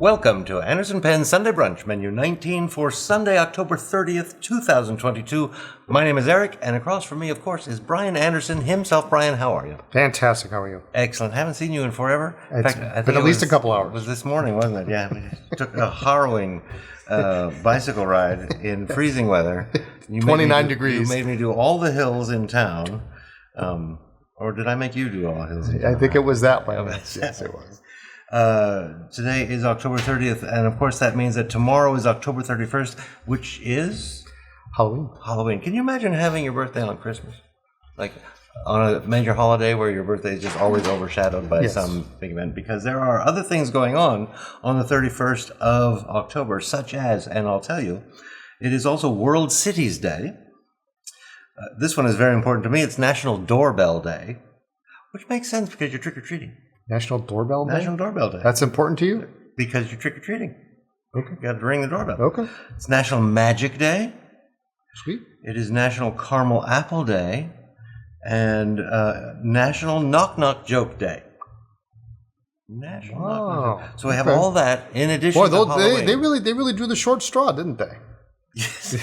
Welcome to Anderson Penn Sunday Brunch, menu 19 for Sunday, October 30th, 2022. My name is Eric, and across from me, of course, is Brian Anderson himself. Brian, how are you? Fantastic. How are you? Excellent. Haven't seen you in forever. It's been at least a couple hours. It was this morning, wasn't it? Yeah. We took a harrowing bicycle ride in freezing weather. 29 degrees. You made me do all the hills in town. Or did I make you do all the hills in town? I think it was that way. Yes, it was. Today is October 30th, and of course that means that tomorrow is October 31st, which is Halloween. Can you imagine having your birthday on Christmas? Like on a major holiday where your birthday is just always overshadowed by some big event? Because there are other things going on the 31st of October, such as, and I'll tell you, it is also World Cities Day. This one is very important to me. It's National Doorbell Day, which makes sense because you're trick-or-treating. National Doorbell Day? National Doorbell Day. That's important to you? Because you're trick-or-treating. Okay. You got to ring the doorbell. Okay. It's National Magic Day. Sweet. It is National Caramel Apple Day. And National Knock Knock Joke Day. National Knock Knock Joke. So we have all that in addition to Halloween. They really drew the short straw, didn't they? Yes.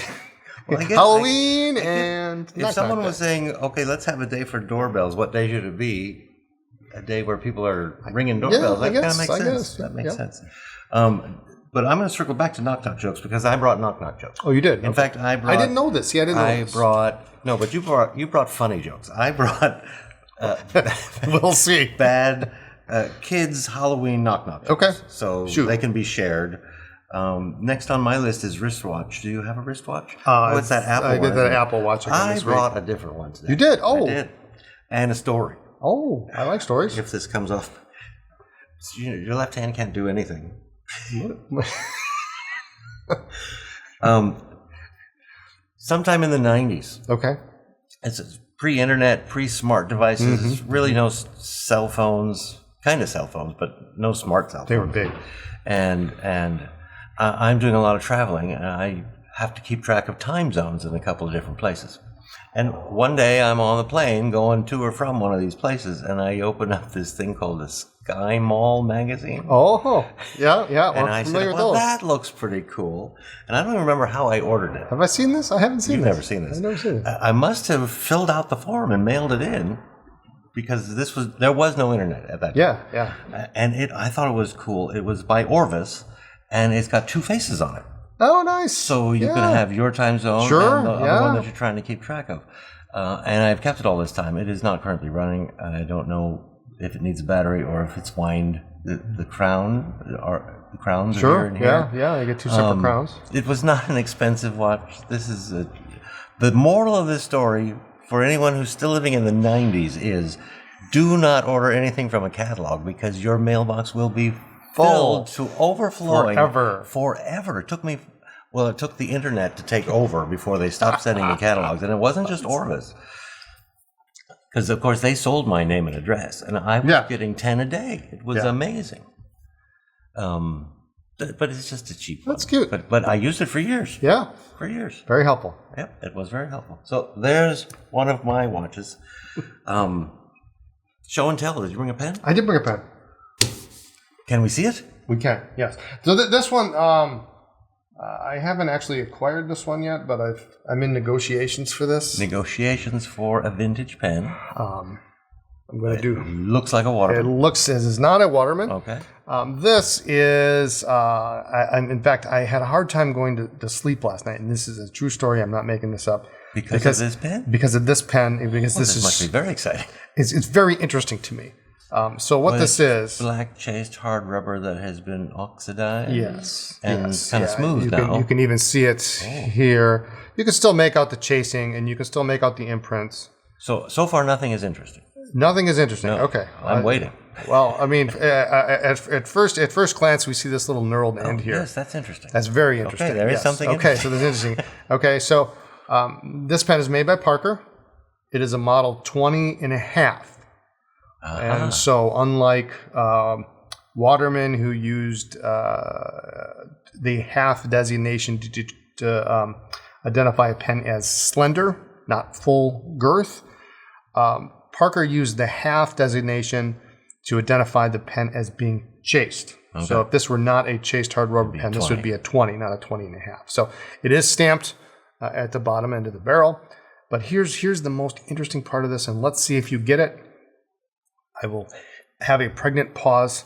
Well, I guess Halloween and... If someone was saying, okay, let's have a day for doorbells, what day should it be? A day where people are ringing doorbells. That kind of makes sense. That makes sense. But I'm going to circle back to knock knock jokes because I brought knock knock jokes. Oh, you did? In fact, I didn't know this. Yeah, I didn't know this. You brought funny jokes. I brought we'll see. Bad kids Halloween knock knock jokes. Okay. So they can be shared. Next on my list is wristwatch. Do you have a wristwatch? What's that Apple one? I did that Apple Watch again I this brought week. a different one today. You did? Oh. I did. And a story. Oh, I like stories. If this comes off, your left hand can't do anything. Sometime in the 90s. Okay. It's pre-internet, pre-smart devices. Really no cell phones. Kind of cell phones, but no smart cell phones. They were big. And I'm doing a lot of traveling, and I have to keep track of time zones in a couple of different places. And one day I'm on the plane going to or from one of these places, and I open up this thing called the Sky Mall magazine. Oh, yeah. And I said, well, that looks pretty cool. And I don't even remember how I ordered it. Have I seen this? I haven't seen You've this. never seen this. I've never seen it. I must have filled out the form and mailed it in because there was no internet at that time. Yeah. And I thought it was cool. It was by Orvis, and it's got two faces on it. Oh, nice. So you can have your time zone and the other one that you're trying to keep track of. And I've kept it all this time. It is not currently running. I don't know if it needs a battery or if it's wind. The crowns are here and here. Yeah. I get two separate crowns. It was not an expensive watch. This is the moral of this story for anyone who's still living in the 90s is do not order anything from a catalog because your mailbox will be filled to overflowing forever. It took the internet to take over before they stopped sending me catalogs. And it wasn't just Orvis. Because, of course, they sold my name and address. And I was getting 10 a day. It was amazing. But it's just a cheap one. That's cute. But I used it for years. Yeah. For years. Very helpful. Yep, it was very helpful. So there's one of my watches. Show and tell. Did you bring a pen? I did bring a pen. Can we see it? We can, yes. So this one, I haven't actually acquired this one yet, but I'm in negotiations for this. Negotiations for a vintage pen. I'm going to do. Looks like a Waterman. It looks as it's not a Waterman. Okay. This is. In fact, I had a hard time going to sleep last night, and this is a true story. I'm not making this up. Because of this pen. Because of this pen. Because this must be very exciting. It's very interesting to me. So what this is... Black chased hard rubber that has been oxidized. Yes. And kind of smooth now. You can even see it here. You can still make out the chasing, and you can still make out the imprints. So far, nothing is interesting. Nothing is interesting. No, okay. I'm waiting. Well, I mean, at first glance, we see this little knurled end here. Yes, that's interesting. That's very interesting. Okay, there is something interesting. Okay, so that's interesting. Okay, so this pen is made by Parker. It is a model 20 and a half. And so unlike Waterman, who used the half designation to identify a pen as slender, not full girth, Parker used the half designation to identify the pen as being chased. Okay. So if this were not a chased hard rubber pen, this would be a 20, not a 20 and a half. So it is stamped at the bottom end of the barrel. But here's the most interesting part of this, and let's see if you get it. I will have a pregnant pause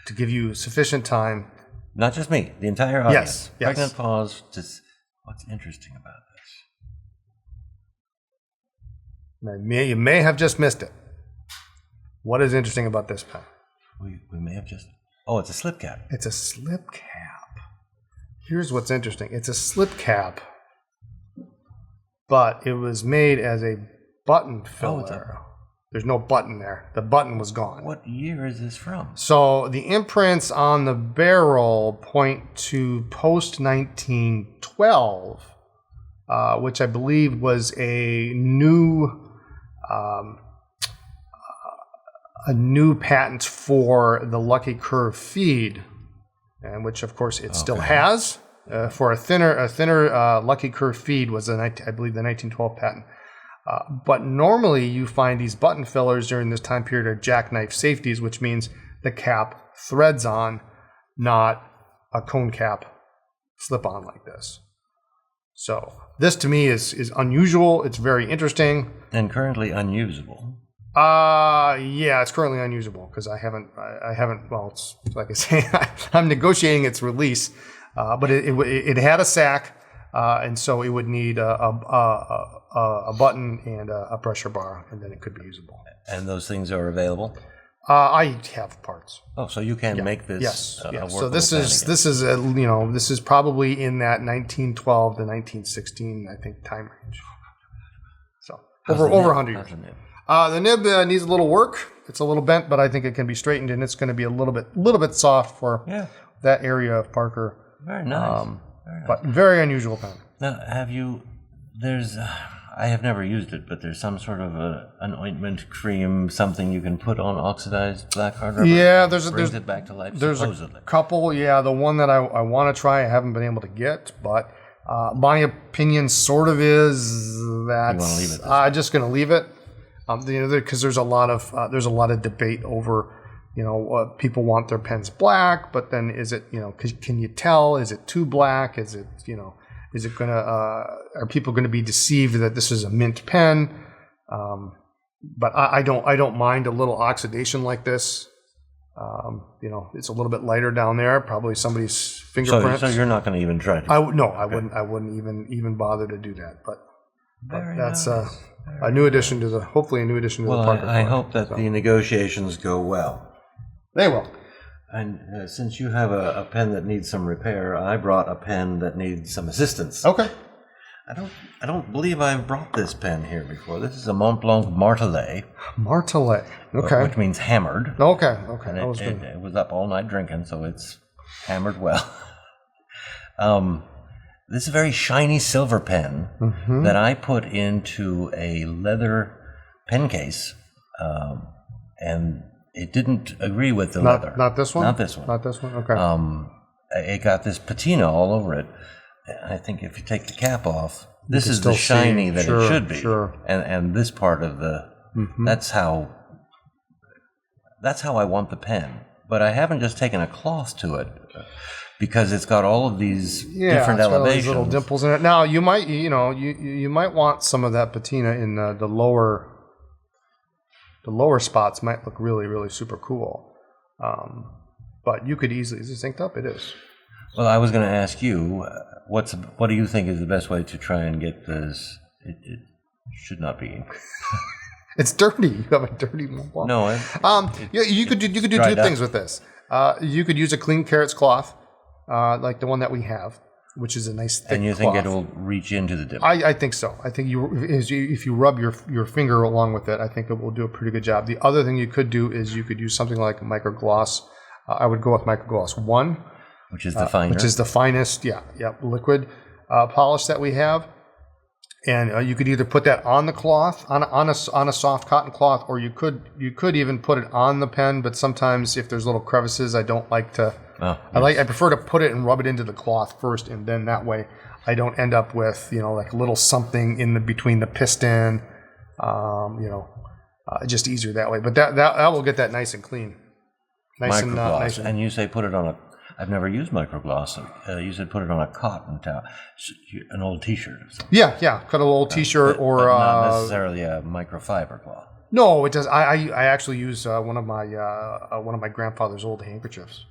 to give you sufficient time. Not just me, the entire audience. Yes. Pregnant pause. Just what's interesting about this? You may have just missed it. What is interesting about this pen? We may have just... Oh, it's a slip cap. It's a slip cap. Here's what's interesting. It's a slip cap, but it was made as a button filler. There's no button there. The button was gone. What year is this from? So the imprints on the barrel point to post-1912, which I believe was a new patent for the Lucky Curve feed, and which of course it still has. For a thinner Lucky Curve feed was I believe the 1912 patent. But normally you find these button fillers during this time period are jackknife safeties, which means the cap threads on, not a cone cap slip on like this. So this to me is unusual. It's very interesting. And currently unusable. Yeah, it's currently unusable because I haven't, well, it's like I say, I'm negotiating its release, but it had a sack, and so it would need a button and a pressure bar, and then it could be usable. And those things are available? I have parts. Oh, so you can make this. Yes. A So this is probably in that 1912 to 1916, I think, time range. So over 100 years. The nib needs a little work. It's a little bent, but I think it can be straightened, and it's going to be a little bit soft for that area of Parker. Very nice. But very unusual pen. Now, I have never used it, but there's some sort of an ointment, cream, something you can put on oxidized black hard rubber. Yeah, brings it back to life. There's supposedly. a couple. Yeah, the one that I want to try, I haven't been able to get, but my opinion sort of is that you want to leave it. I'm just going to leave it. Because there's a lot of debate over, people want their pens black, but then is it, can you tell? Is it too black? Is it, is it gonna? Are people going to be deceived that this is a mint pen? But I don't mind a little oxidation like this. It's a little bit lighter down there, probably somebody's fingerprint. So you're not going to even try to? I wouldn't even bother to do that. But that's nice. a new addition to the Parker. Well, I hope that the negotiations go well. They will. And since you have a pen that needs some repair, I brought a pen that needs some assistance. Okay. I don't believe I've brought this pen here before. This is a Montblanc Martelé. Martelé. Okay. Which means hammered. Okay. And it was up all night drinking, so it's hammered well. This is a very shiny silver pen that I put into a leather pen case, and it didn't agree with the leather. Not this one? Not this one. Not this one? Okay. It got this patina all over it. I think if you take the cap off, this is the shiny that it should be. Sure. And this part of the, that's how I want the pen. But I haven't just taken a cloth to it, because it's got all of these different elevations. Got all these little dimples in it. Now you might, you might want some of that patina in the lower spots. Might look really, really super cool. But you could easily. Is this inked up? It is. Well, I was going to ask you, what do you think is the best way to try and get this? It should not be inked. It's dirty. You have a dirty Montblanc. No. You could do two things with this. You could use a clean carrots cloth, like the one that we have, which is a nice thick cloth. And you think it will reach into the dip? I think so. I think if you rub your finger along with it, I think it will do a pretty good job. The other thing you could do is you could use something like a microgloss. I would go with microgloss 1. Which is the finer. Which is the finest, liquid polish that we have. And you could either put that on the cloth, on a soft cotton cloth, or you could even put it on the pen. But sometimes if there's little crevices, I don't like to. I prefer to put it and rub it into the cloth first, and then that way I don't end up with like a little something in between the piston. Just easier that way. But that will get that nice and clean. Nice and Microgloss. nice. And you say put it on a... I've never used microgloss. You said put it on a cotton towel, an old T-shirt or something. Yeah. Cut an old T-shirt or... But not necessarily a microfiber cloth. No, it does. I actually use one of my grandfather's old handkerchiefs.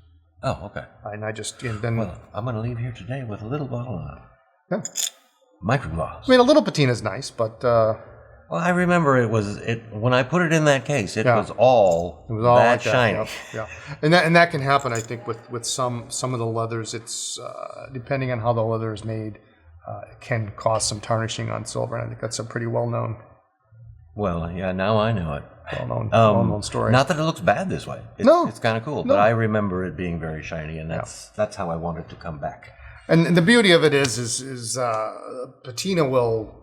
Oh, okay. Well, I'm going to leave here today with a little bottle of microgloss. I mean, a little patina is nice, but... Well, I remember when I put it in that case, it was all that like shiny. That. Yeah. And that can happen, I think, with some of the leathers. It's depending on how the leather is made, it can cause some tarnishing on silver. And I think that's a pretty well known. Well, yeah, now I know it. Well known story. Not that it looks bad this way. It's kind of cool, but I remember it being very shiny, and that's how I want it to come back. And the beauty of it is patina will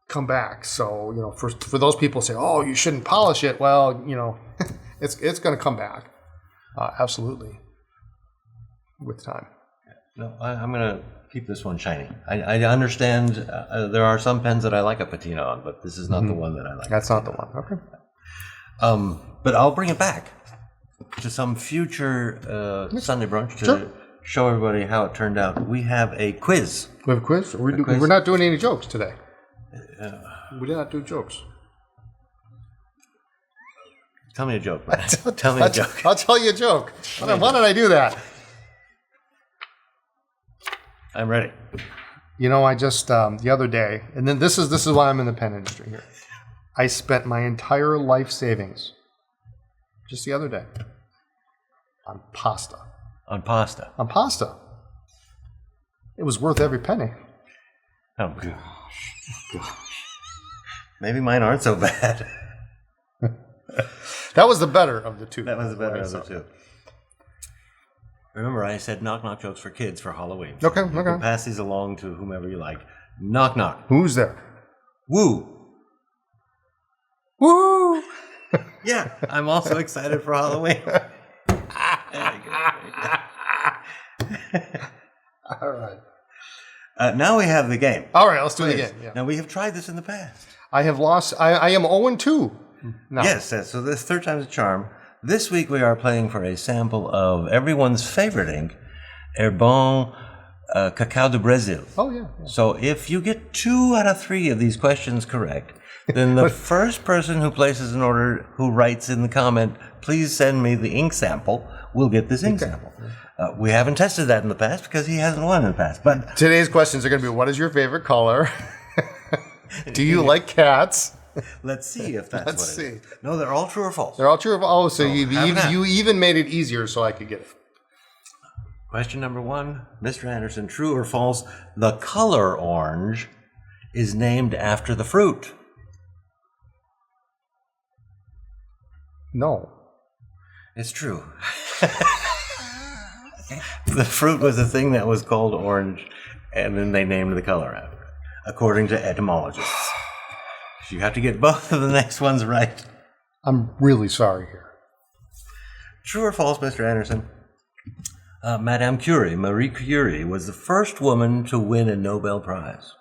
come back. So for those people who say, oh, you shouldn't polish it. Well, it's going to come back, absolutely, with time. No, I'm going to keep this one shiny. I understand there are some pens that I like a patina on, but this is not the one that I like. That's not the one. Okay. But I'll bring it back to some future Sunday brunch to show everybody how it turned out. We have a quiz. We have a quiz? We're not doing any jokes today. We did not do jokes. Tell me a joke, man. Tell me a joke. I'll tell you a joke. Why did I do that? I'm ready. I just the other day, and then this is why I'm in the pen industry here. I spent my entire life savings just the other day on pasta. On pasta. It was worth every penny. Oh gosh. Maybe mine aren't so bad. That was the better of the two. That was the better of the two. Remember, I said knock-knock jokes for kids for Halloween. Okay. You can pass these along to whomever you like. Knock-knock. Who's there? Woo. Woo! Yeah, I'm also excited for Halloween. All right. Now we have the game. All right, let's do it again. Yeah. Now, we have tried this in the past. I have lost. I am 0-2. No. Yes, so this third time's a charm. This week we are playing for a sample of everyone's favorite ink, Ebonite Cacao de Brazil. Oh, yeah. So if you get 2 out of 3 of these questions correct, then the first person who places an order, who writes in the comment, please send me the ink sample, will get this ink sample. We haven't tested that in the past because he hasn't won in the past. But today's questions are going to be, what is your favorite color? Do you like cats? Let's see if that's Let's what it is. No, they're all true or false. They're all true or false. Oh, so you even made it easier so I could get it. Question number 1, Mr. Anderson, true or false? The color orange is named after the fruit. No. It's true. The fruit was a thing that was called orange, and then they named the color after it, according to etymologists. You have to get both of the next ones right. I'm really sorry here. True or false, Mr. Anderson? Madame Curie, Marie Curie, was the first woman to win a Nobel Prize.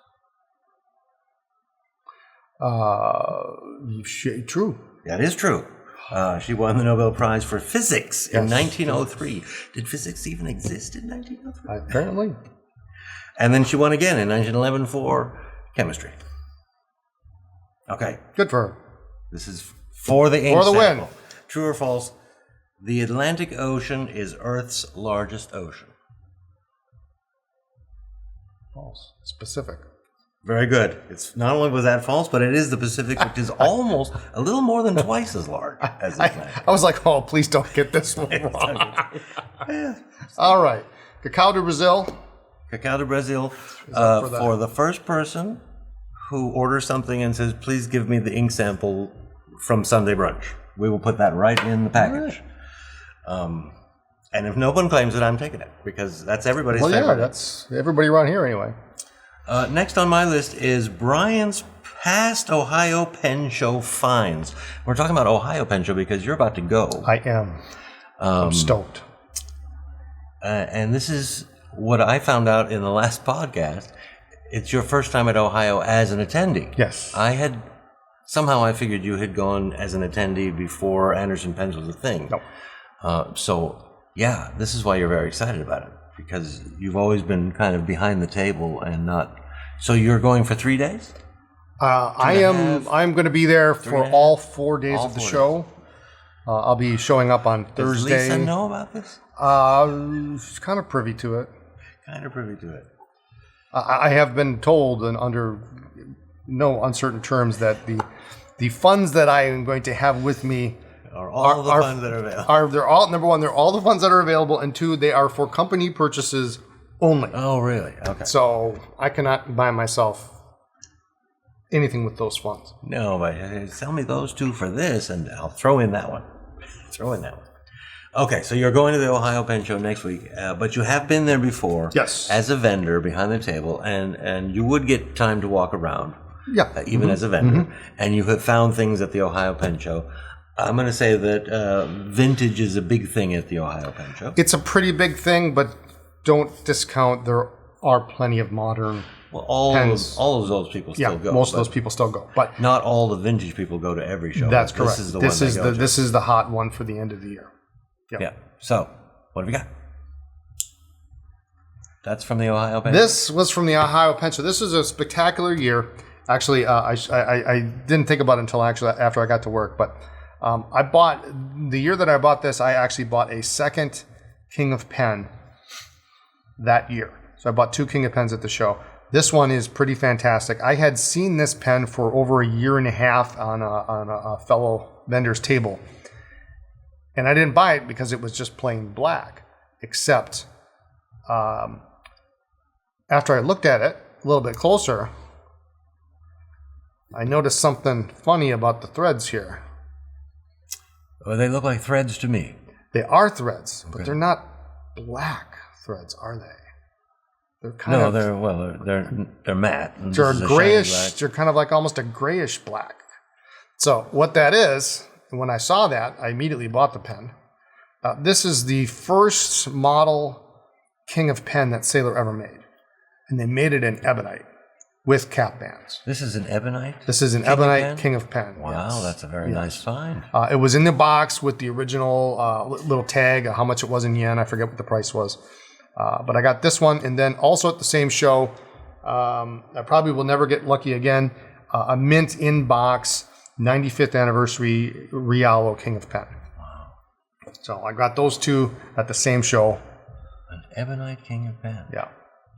True. That is true. She won the Nobel Prize for Physics in 1903. Did physics even exist in 1903? Apparently. And then she won again in 1911 for chemistry. Okay. Good for her. This is for the ink For the sample. win. True or false? The Atlantic Ocean is Earth's largest ocean. False. Specific. Very good. It's not only was that false, but it is the Pacific, which is almost a little more than twice as large as the Atlantic. I was like, oh, please don't get this one wrong. All right. Cacao de Brazil. Cacao de Brazil, for the first person who orders something and says, please give me the ink sample from Sunday Brunch. We will put that right in the package. Right. And if no one claims it, I'm taking it, because that's everybody's favorite. Well, yeah, that's everybody around here anyway. Next on my list is Brian's past Ohio Pen Show finds. We're talking about Ohio Pen Show because you're about to go. I am. I'm stoked. And this is what I found out in the last podcast. It's your first time at Ohio as an attendee. Yes. Somehow I figured you had gone as an attendee before Anderson Pens was a thing. No. So, yeah, this is why you're very excited about it, because you've always been kind of behind the table and not. So you're going for 3 days? I'm going to be there for all 4 days All of the 4 show. I'll be showing up on Does Thursday. Lisa know about this? She's kind of privy to it. Kind of privy to it. I have been told, and under no uncertain terms, that the funds that I am going to have with me Are all the funds that are available? they're all, number one, they're all the funds that are available, and two, they are for company purchases only. Oh, really? Okay. So I cannot buy myself anything with those funds. No, but sell me those two for this, and I'll throw in that one. Throw in that one. Okay, so you're going to the Ohio Pen Show next week, but you have been there before. Yes. As a vendor behind the table, and you would get time to walk around. Yeah. Even as a vendor, and you have found things at the Ohio Pen Show. I'm going to say that vintage is a big thing at the Ohio Pen Show. It's a pretty big thing, but don't discount there are plenty of modern. Well, all pens. of those people still go. Most of those people still go, but not all the vintage people go to every show. that's correct. This is the one they go to. This is the hot one for the end of the year. Yep. Yeah. So, what have we got? That's from the Ohio Pen. This was from the Ohio Pen Show. This was a spectacular year. Actually, I didn't think about it until after I got to work, but I bought the year that I bought this. I actually bought a second King of Pen that year. So I bought 2 King of Pens at the show. This one is pretty fantastic. I had seen this pen for over a year and a half on a fellow vendor's table. And I didn't buy it because it was just plain black. Except after I looked at it a little bit closer, I noticed something funny about the threads here. Well, they look like threads to me. They are threads, but they're not black threads, are they? They're kind of they're matte. And they're this is a grayish. shiny black. They're kind of like almost a grayish black. So what that is, when I saw that, I immediately bought the pen. This is the first model King of Pen that Sailor ever made, and they made it in Ebonite with cap bands. This is an Ebonite? This is an Ebonite King of Pen. Wow, yes. that's a very nice find. It was in the box with the original little tag, how much it was in yen. I forget what the price was. But I got this one, and then also at the same show, I probably will never get lucky again, a mint in box 95th anniversary Rialo King of Pen. Wow. So I got those 2 at the same show. An Ebonite King of Pen. Yeah.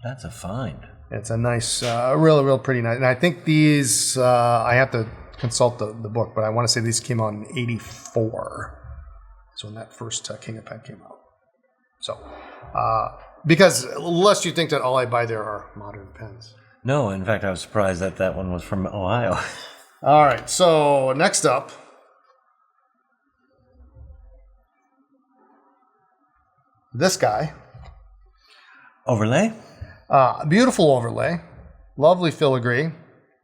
That's a find. It's a nice, real pretty nice. And I think these, I have to consult the book, but I want to say these came out in 84. So when that first King of Pen came out. So, because lest you think that all I buy there are modern pens. No, in fact, I was surprised that that one was from Ohio. All right, so next up, this guy. Overlay? Beautiful overlay. Lovely filigree.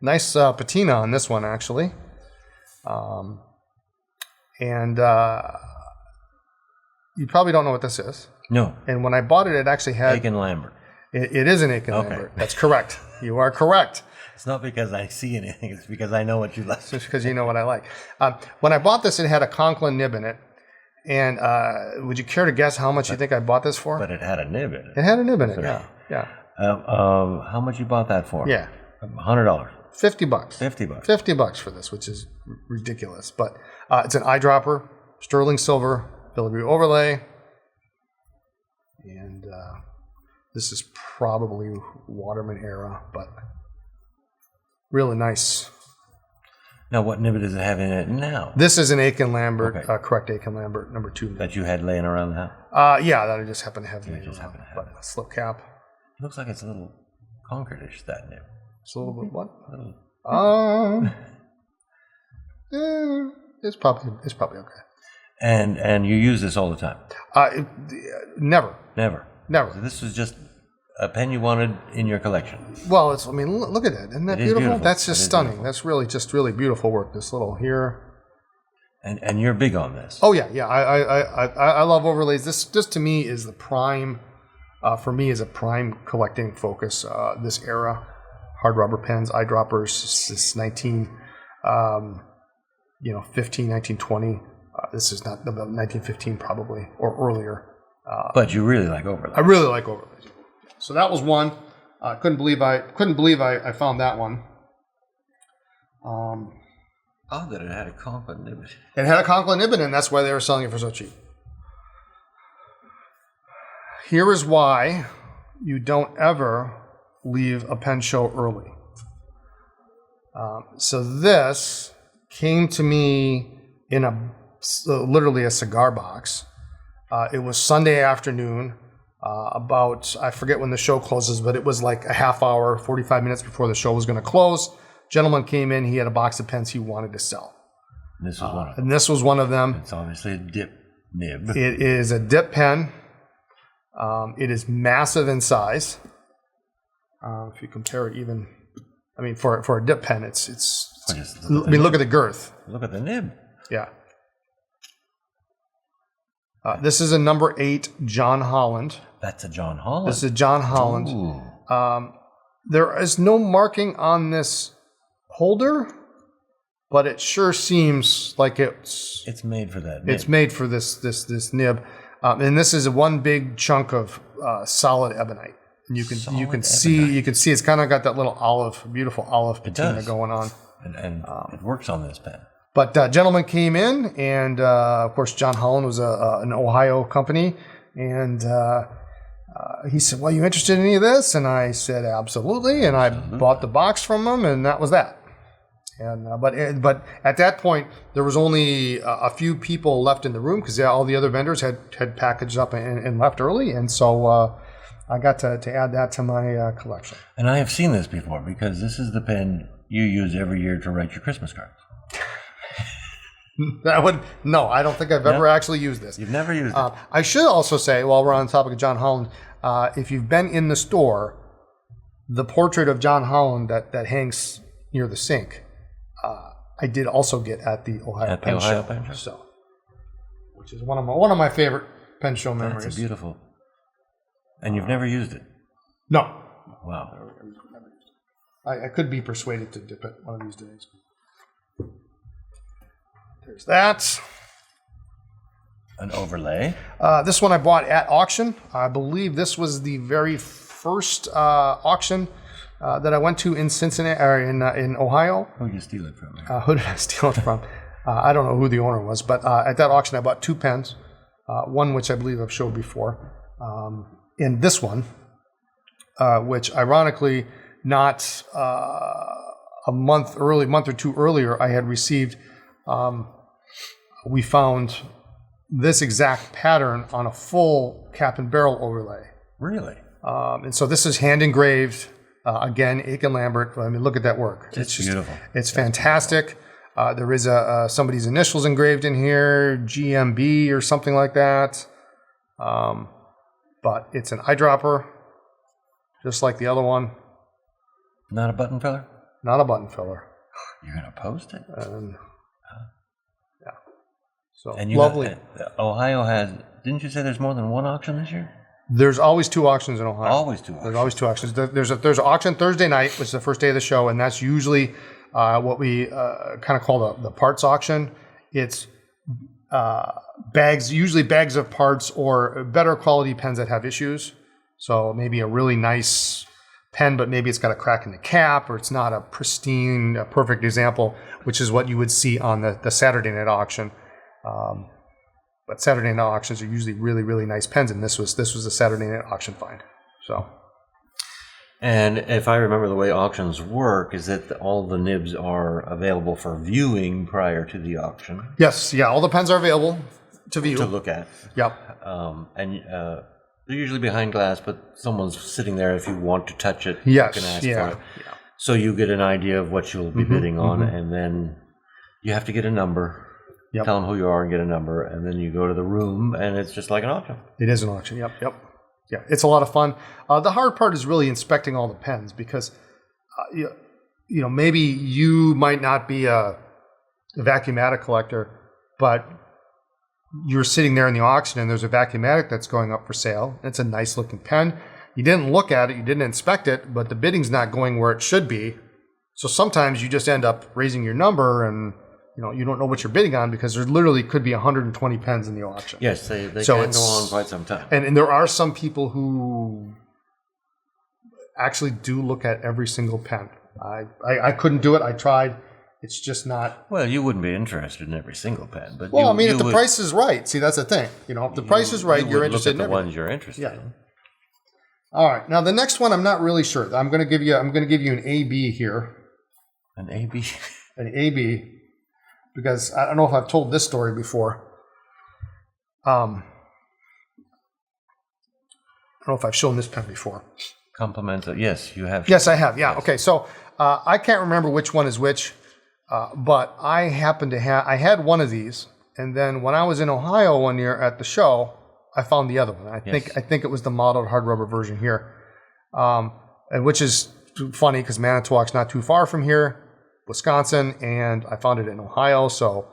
Nice patina on this one, actually. And you probably don't know what this is. No. And when I bought it, it actually had... Aiken Lambert. It is an Aiken Lambert. That's correct. You are correct. It's not because I see anything. It's because I know what you like. Just because you know what I like. When I bought this, it had a Conklin nib in it. And would you care to guess how much you think I bought this for? But it had a nib in it. It had a nib in it, yeah. How much you bought that for? Yeah. $100. $50. $50. $50 for this, which is ridiculous. But it's an eyedropper, sterling silver, filigree overlay. And this is probably Waterman era, but really nice. Now, what nib does it have in it now? This is an Aiken Lambert, correct Aiken Lambert, number 2. That you had laying around the house? Yeah, that I just happen to have. But a slip cap. It looks like it's a little Concordish, that nib. It's a little bit what? It's probably okay. And you use this all the time? Never. Never. Never. So this was just a pen you wanted in your collection. Well, look at that. Isn't that beautiful? That's just stunning. Beautiful. That's really just really beautiful work. This little here. And you're big on this. Oh yeah. I love overlays. This to me is the prime. For me, is a prime collecting focus. This era, hard rubber pens, eyedroppers. This 1920. This is not about 1915 probably, or earlier. But you really like overlay. I really like overlays. So that was one. Couldn't believe I found that one. That it had a Conklin nib. It had a Conklin nib, and that's why they were selling it for so cheap. Here is why you don't ever leave a pen show early. So this came to me in literally a cigar box. It was Sunday afternoon, I forget when the show closes, but it was like a half hour, 45 minutes before the show was going to close. Gentleman came in, he had a box of pens he wanted to sell. This was one of them. And this was one of them. It's obviously a dip nib. It is a dip pen. It is massive in size. If you compare it even, for a dip pen, look at the girth. Look at the nib. Yeah. This is a number 8 John Holland. That's a John Holland. This is a John Holland. Ooh. There is no marking on this holder, but it sure seems like it's made for that nib. It's made for this nib. And this is one big chunk of solid ebonite. And you can see it's kind of got that little beautiful olive patina going on. And it works on this pen. But gentleman came in, and of course John Holland was an Ohio company, and he said, "Well, you interested in any of this?" And I said, "Absolutely." And I bought the box from him, and that was that. And but at that point, there was only a few people left in the room because all the other vendors had packaged up and left early, and so I got to add that to my collection. And I have seen this before because this is the pen you use every year to write your Christmas cards. No, I don't think I've ever actually used this. You've never used it. I should also say, while we're on the topic of John Holland, if you've been in the store, the portrait of John Holland that hangs near the sink, I did also get at the Ohio Pen Show. So, which is one of my favorite pen show memories. That's beautiful. And you've never used it? No. Wow. I could be persuaded to dip it one of these days. There's that. An overlay. This one I bought at auction. I believe this was the very first auction that I went to in Cincinnati or in Ohio. Who did you steal it from? Who did I steal it from? I don't know who the owner was, but at that auction I bought 2 pens. One which I believe I've showed before, and this one, which ironically not a month or two earlier I had received. We found this exact pattern on a full cap and barrel overlay. Really? And so this is hand engraved. Again, Aiken Lambert. I mean, look at that work. It's just beautiful. It's fantastic. There is somebody's initials engraved in here, GMB or something like that. But it's an eyedropper, just like the other one. Not a button filler? Not a button filler. You're going to post it? Yeah. So and lovely. Ohio has, didn't you say there's more than one auction this year? There's always 2 auctions in Ohio. Always 2 auctions. There's always 2 auctions. There's an auction Thursday night, which is the first day of the show, and that's usually what we kind of call the parts auction. It's usually bags of parts or better quality pens that have issues. So maybe a really nice pen, but maybe it's got a crack in the cap, or it's not a pristine, perfect example, which is what you would see on the Saturday night auction. But Saturday night auctions are usually really, really nice pens, and this was a Saturday night auction find. So, and if I remember the way auctions work, is that all the nibs are available for viewing prior to the auction? Yes, yeah, all the pens are available to view. To look at. Yep. And they're usually behind glass, but someone's sitting there if you want to touch it. Yes, you can ask yeah. for it. Yeah. So you get an idea of what you'll be bidding on, and then you have to get a number. Yep. Tell them who you are and get a number, and then you go to the room, and it's just like an auction. It is an auction. Yep. Yeah, it's a lot of fun. The hard part is really inspecting all the pens because, maybe you might not be a vacuumatic collector, but you're sitting there in the auction and there's a vacuumatic that's going up for sale. It's a nice looking pen. You didn't look at it, you didn't inspect it, but the bidding's not going where it should be. So sometimes you just end up raising your number and you don't know what you're bidding on because there literally could be 120 pens in the auction. Yes, they So can it's- go on quite some time. And there are some people who actually do look at every single pen. I couldn't do it. I tried. It's just not. Well, you wouldn't be interested in every single pen, but Well, you if the would- price is right, see, that's the thing. If the price is right, you you're would interested look at in the everything. ones you're interested Yeah. in. All right. Now the next one, I'm not really sure. I'm going to give you an AB here, An AB. an AB, because I don't know if I've told this story before. I don't know if I've shown this pen before. Compliments. Yes, you have. Yes, I have. Yeah. Yes. Okay. So I can't remember which one is which, but I had one of these, and then when I was in Ohio one year at the show, I found the other one. I think it was the modeled hard rubber version here, and which is funny because Manitowoc's not too far from here, Wisconsin, and I found it in Ohio. So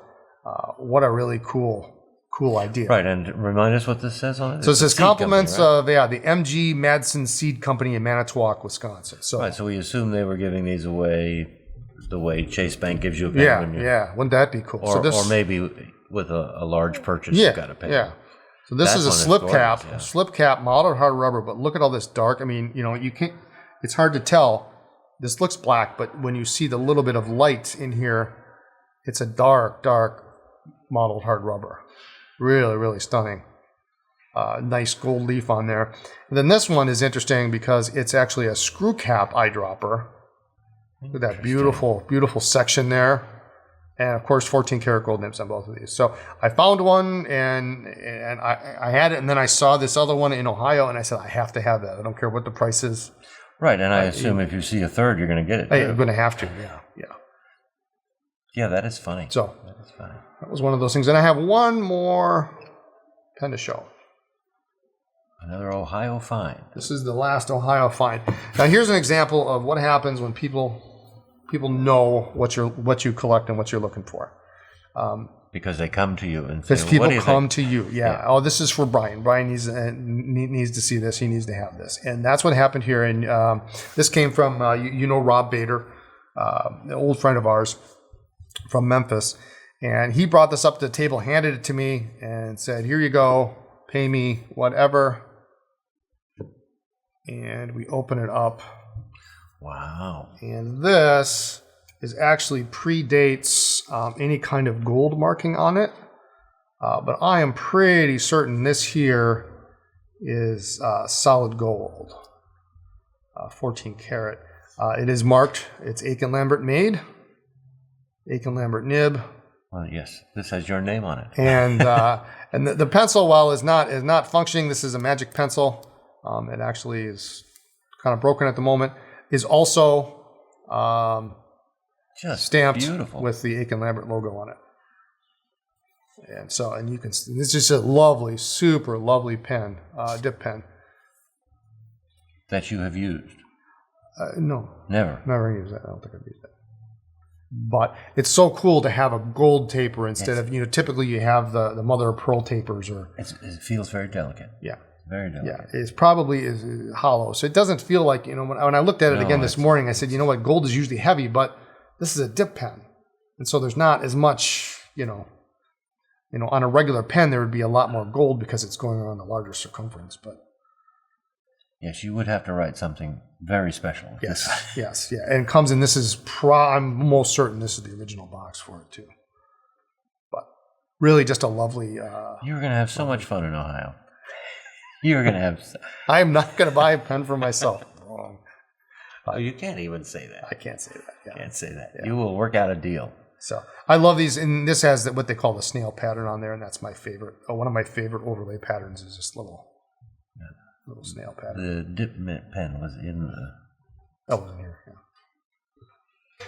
what a really cool idea. Right, and remind us what this says on it. So it It's a says seed company, compliments right? of the MG Madsen Seed Company in Manitowoc, Wisconsin. So Right, so we assume they were giving these away the way Chase Bank gives you a pen. when you- yeah. Wouldn't that be cool? Or maybe with a large purchase, Yeah, you've got to pay. yeah. So this That is a one is slip gorgeous, cap, yeah. slip cap, modeled hard rubber. But look at all this dark. I mean, you can't. It's hard to tell. This looks black, but when you see the little bit of light in here, it's a dark modeled hard rubber. Really, really stunning. Nice gold leaf on there. And then this one is interesting because it's actually a screw cap eyedropper. Look at that beautiful, beautiful section there. And of course, 14 karat gold nibs on both of these. So I found one and I had it, and then I saw this other one in Ohio, and I said, I have to have that. I don't care what the price is. Right, and I assume if you see a third, you're going to get it. Hey, too. I'm going to have to. Yeah. Yeah, that is funny. So That is funny. that was one of those things. And I have one more pen to show. Another Ohio find. This is the last Ohio find. Now here's an example of what happens when people know what you collect and what you're looking for. Because they come to you and say, Because well, people what do you come think? to you. Yeah. Oh, this is for Brian. Brian needs to see this. He needs to have this. And that's what happened here. And this came from, Rob Bader, an old friend of ours from Memphis. And he brought this up to the table, handed it to me, and said, here you go. Pay me whatever. And we open it up. Wow. And this is actually predates any kind of gold marking on it. But I am pretty certain this here is solid gold, 14 karat. It is marked. It's Aiken Lambert made, Aiken Lambert nib, Well, yes, this has your name on it. and the pencil, while is not functioning, this is a magic pencil. It actually is kind of broken at the moment. Is also Just stamped beautiful. with the Aiken Lambert logo on it. And you can. This is just a lovely, super lovely pen, dip pen. That you have used. No, Never. never used that. I don't think I've used that. But it's so cool to have a gold taper instead of typically you have the mother of pearl tapers or It feels very delicate. yeah. Very delicate. Yeah, it's probably is hollow, so it doesn't feel like when I looked at it again this morning, I said, what, gold is usually heavy, but this is a dip pen, and so there's not as much, on a regular pen there would be a lot more gold because it's going around a larger circumference, but Yes, you would have to write something very special. with this. yes, and it comes in. This is I'm most certain this is the original box for it too, but really just a lovely. You're going to have so much fun in Ohio. You're going to have. I am not going to buy a pen for myself. Wrong. Oh, you can't even say that. I can't say that. Yeah. Can't say that. You will work out a deal. So I love these, and this has what they call the snail pattern on there, and that's my favorite. One of my favorite overlay patterns is this little snail pattern. The dip pen was in the. That was in here. Yeah.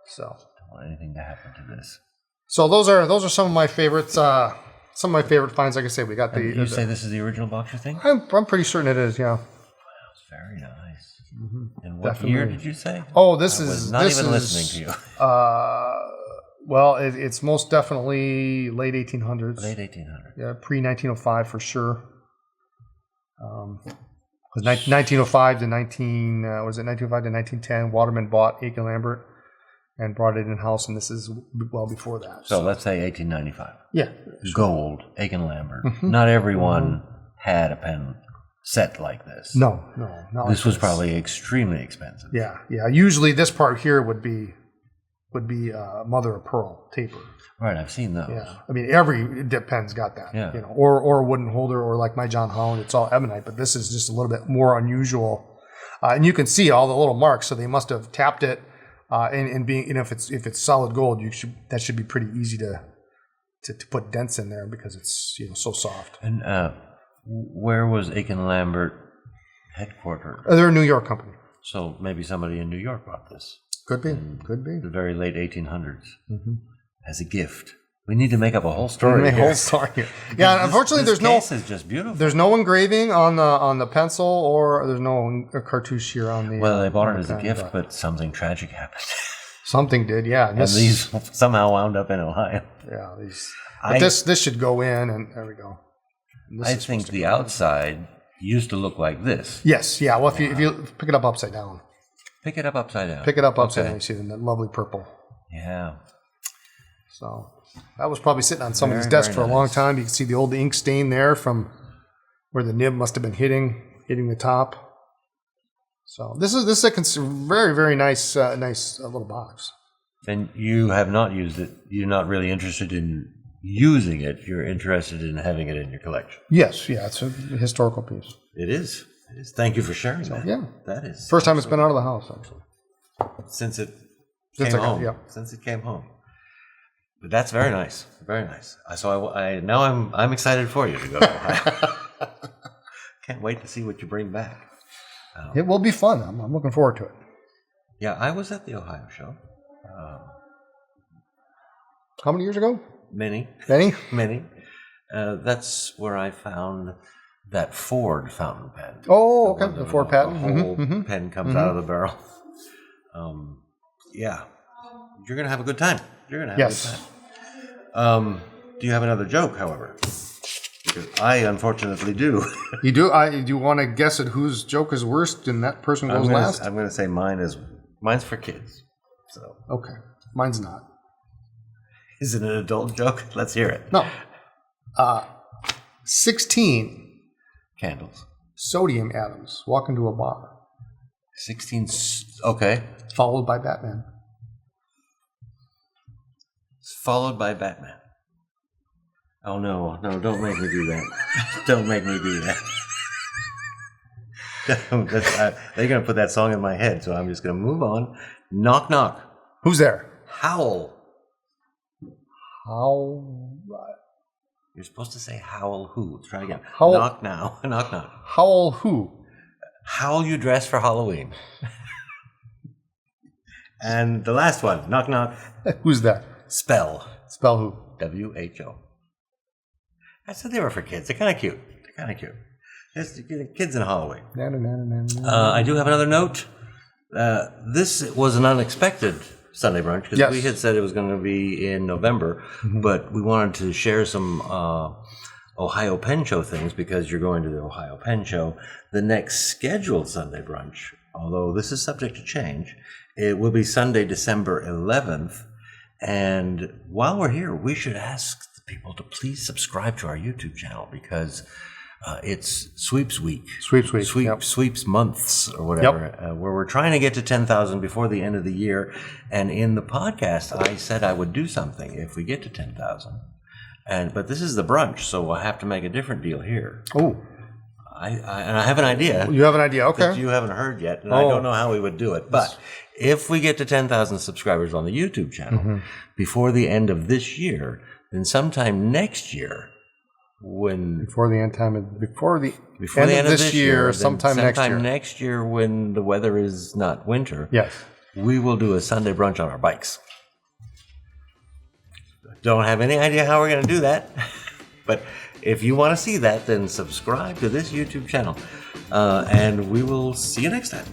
So Don't want anything to happen to this. So those are some of my favorites. Some of my favorite finds. Like I say, we got the. You say this is the original box, you think? I'm pretty certain it is. Yeah. That's very nice. And what Definitely. year did you say? Oh, this I is was not this even is, listening to you. Well, it's most definitely late 1800s. Late 1800s. Yeah, pre 1905 for sure. Because 1905 to 19 was it 1905 to 1910? Waterman bought Aiken Lambert, and brought it in-house, and this is well before that. So let's say 1895. Yeah. Gold, Aiken Lambert. Not everyone had a pen set like this. No. This was probably extremely expensive. Yeah. Usually this part here would be mother of pearl taper. Right, I've seen those. Yeah, I mean every dip pen's got that. Yeah. Or a wooden holder, or like my John Holland, it's all ebonite, but this is just a little bit more unusual. And you can see all the little marks, so they must have tapped it. And being, if it's solid gold, that should be pretty easy to put dents in there because it's so soft. And where was Aiken Lambert headquartered? They're a New York company. So maybe somebody in New York bought this. Could be. The very late 1800s as a gift. We need to make up a whole story. Yeah, unfortunately, this case is just beautiful. There's no engraving on the pencil, or there's no cartouche here on the. Well, they bought it as a gift, but something tragic happened. Something did, yeah. And these somehow wound up in Ohio. Yeah, this should go in, and there we go. I think the outside used to look like this. Yes, yeah. Well, if you pick it up upside down. Pick it up upside down. Pick it up upside down. You see the lovely purple. Yeah. So that was probably sitting on somebody's desk for a long time. You can see the old ink stain there from where the nib must have been hitting the top. So this is a very, very nice little box. And you have not used it. You're not really interested in using it. You're interested in having it in your collection. Yes, yeah, it's a historical piece. It is. Thank you for sharing that. Yeah, that is first time it's been out of the house actually since it came home. Yeah, since it came home. But that's very nice, very nice. So now I'm excited for you to go to Ohio. Can't wait to see what you bring back. It will be fun. I'm looking forward to it. Yeah, I was at the Ohio show. How many years ago? Many. That's where I found that Ford fountain pen. Oh, okay. The Ford patent. The whole pen comes out of the barrel. Yeah. You're going to have a good time. You're going to have a good time. Do you have another joke, however? Because I unfortunately do. You do? Do you want to guess at whose joke is worst and that person goes last? I'm going to say mine's for kids. So okay. Mine's not. Is it an adult joke? Let's hear it. No. 16 candles. Sodium atoms walk into a bar. 16. Okay. Followed by Batman. Followed by Batman. Oh, no, don't make me do that. Don't make me do that. They're going to put that song in my head, so I'm just going to move on. Knock, knock. Who's there? Howl. Howl. You're supposed to say howl who. Try again. Howl. Knock now. Knock, knock. Howl who? How you dress for Halloween. And the last one. Knock, knock. Who's that? Spell. Spell who? W-H-O. I said they were for kids. They're kind of cute. It's kids in Halloween. I do have another note. This was an unexpected Sunday brunch because we had said it was going to be in November, but we wanted to share some Ohio Pen Show things because you're going to the Ohio Pen Show. The next scheduled Sunday brunch, although this is subject to change, it will be Sunday, December 11th. And while we're here, we should ask the people to please subscribe to our YouTube channel because it's Sweeps Week. Sweeps months or whatever, where we're trying to get to 10,000 before the end of the year. And in the podcast, I said I would do something if we get to 10,000. But this is the brunch, so we'll have to make a different deal here. Oh. I have an idea. You have an idea, okay. That you haven't heard yet, and I don't know how we would do it. But if we get to 10,000 subscribers on the YouTube channel before the end of this year, then sometime next year, before the end of this year, sometime next year when the weather is not winter, we will do a Sunday brunch on our bikes. Don't have any idea how we're going to do that, but if you want to see that, then subscribe to this YouTube channel, and we will see you next time.